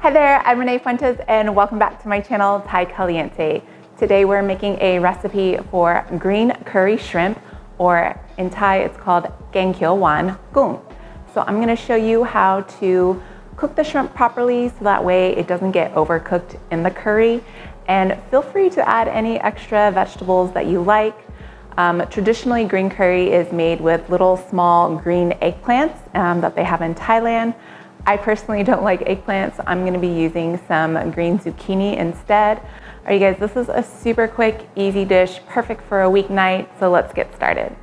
Hi there, I'm Renee Fuentes and welcome back to my channel, Thai Caliente. Today we're making a recipe for green curry shrimp, or in Thai it's called Gang Keo Wan Gung. So I'm going to show you how to cook the shrimp properly so that way it doesn't get overcooked in the curry. And feel free to add any extra vegetables that you like. Traditionally, green curry is made with little small green eggplants that they have in Thailand. I personally don't like eggplants, so I'm going to be using some green zucchini instead. All right, you guys, this is a super quick, easy dish, perfect for a weeknight, so let's get started.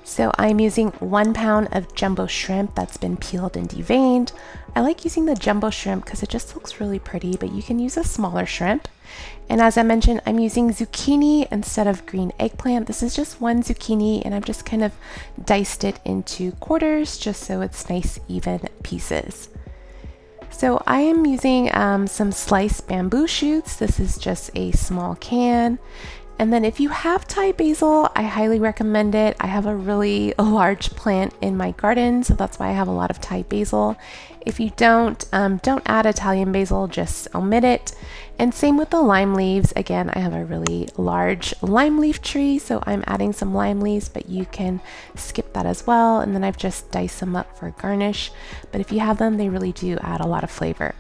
So I'm using 1 pound of jumbo shrimp that's been peeled and deveined. I like using the jumbo shrimp because it just looks really pretty, but you can use a smaller shrimp. And as I mentioned, I'm using zucchini instead of green eggplant. This is just 1 zucchini and I've just kind of diced it into quarters just so it's nice, even pieces. So I am using some sliced bamboo shoots. This is just a small can. And then if you have Thai basil, I highly recommend it. I have a really large plant in my garden, so that's why I have a lot of Thai basil. If you don't add Italian basil, just omit it. And same with the lime leaves. Again, I have a really large lime leaf tree, so I'm adding some lime leaves, but you can skip that as well. And then I've just diced them up for garnish. But if you have them, they really do add a lot of flavor.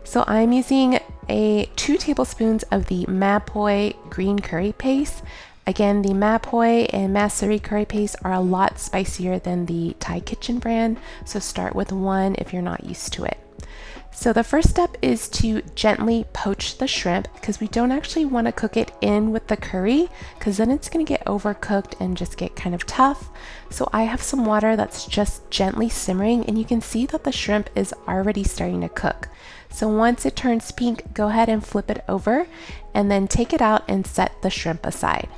So I'm using 2 tablespoons of the Mapoy green curry paste. Again, the Mapoy and Masuri curry paste are a lot spicier than the Thai Kitchen brand, so start with 1 if you're not used to it. So the first step is to gently poach the shrimp because we don't actually want to cook it in with the curry because then it's going to get overcooked and just get kind of tough. So I have some water that's just gently simmering and you can see that the shrimp is already starting to cook. So once it turns pink, go ahead and flip it over and then take it out and set the shrimp aside.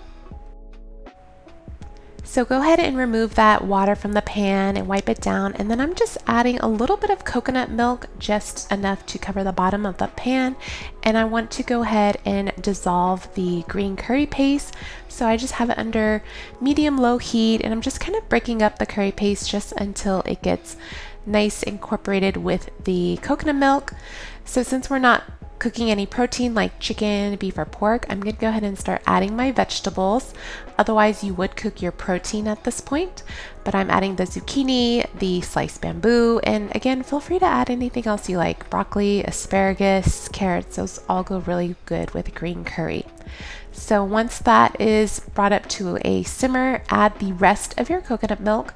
So go ahead and remove that water from the pan and wipe it down, and then I'm just adding a little bit of coconut milk, just enough to cover the bottom of the pan, and I want to go ahead and dissolve the green curry paste. So I just have it under medium-low heat and I'm just kind of breaking up the curry paste just until it gets nice incorporated with the coconut milk. So since we're not cooking any protein like chicken, beef, or pork, I'm going to go ahead and start adding my vegetables. Otherwise, you would cook your protein at this point, but I'm adding the zucchini, the sliced bamboo, and again, feel free to add anything else you like. Broccoli, asparagus, carrots, those all go really good with green curry. So once that is brought up to a simmer, add the rest of your coconut milk.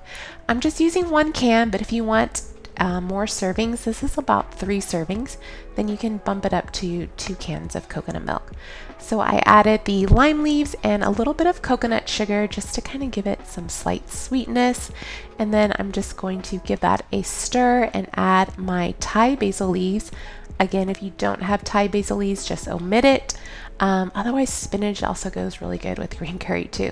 I'm just using 1 can, but if you want more servings, this is about 3 servings, then you can bump it up to 2 cans of coconut milk. So I added the lime leaves and a little bit of coconut sugar just to kind of give it some slight sweetness, and then I'm just going to give that a stir and add my Thai basil leaves. Again, if you don't have Thai basil leaves, just omit it. Otherwise, spinach also goes really good with green curry too.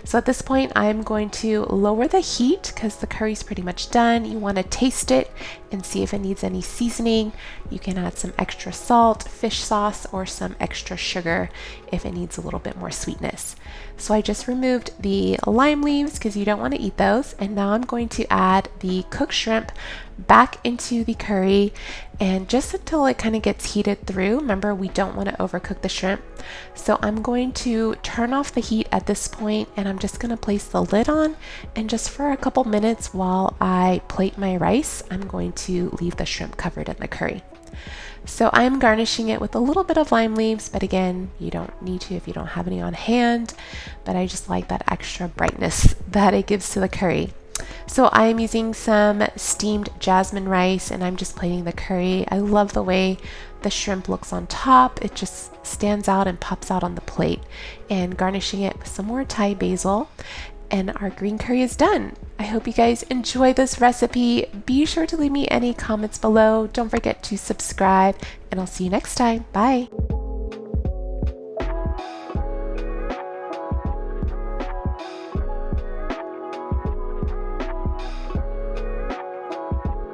So at this point, I'm going to lower the heat because the curry's pretty much done. You want to taste it and see if it needs any seasoning. You can add some extra salt, fish sauce, or some extra sugar if it needs a little bit more sweetness. So I just removed the lime leaves because you don't want to eat those. And now I'm going to add the cooked shrimp back into the curry, and just until it kind of gets heated through. Remember, we don't want to overcook the shrimp. So I'm going to turn off the heat at this point, and I'm just going to place the lid on, and just for a couple minutes while I plate my rice, I'm going to leave the shrimp covered in the curry. So I'm garnishing it with a little bit of lime leaves, but again, you don't need to if you don't have any on hand, but I just like that extra brightness that it gives to the curry. So I'm using some steamed jasmine rice and I'm just plating the curry. I love the way the shrimp looks on top. It just stands out and pops out on the plate, and garnishing it with some more Thai basil. And our green curry is done. I hope you guys enjoy this recipe. Be sure to leave me any comments below. Don't forget to subscribe, and I'll see you next time. Bye.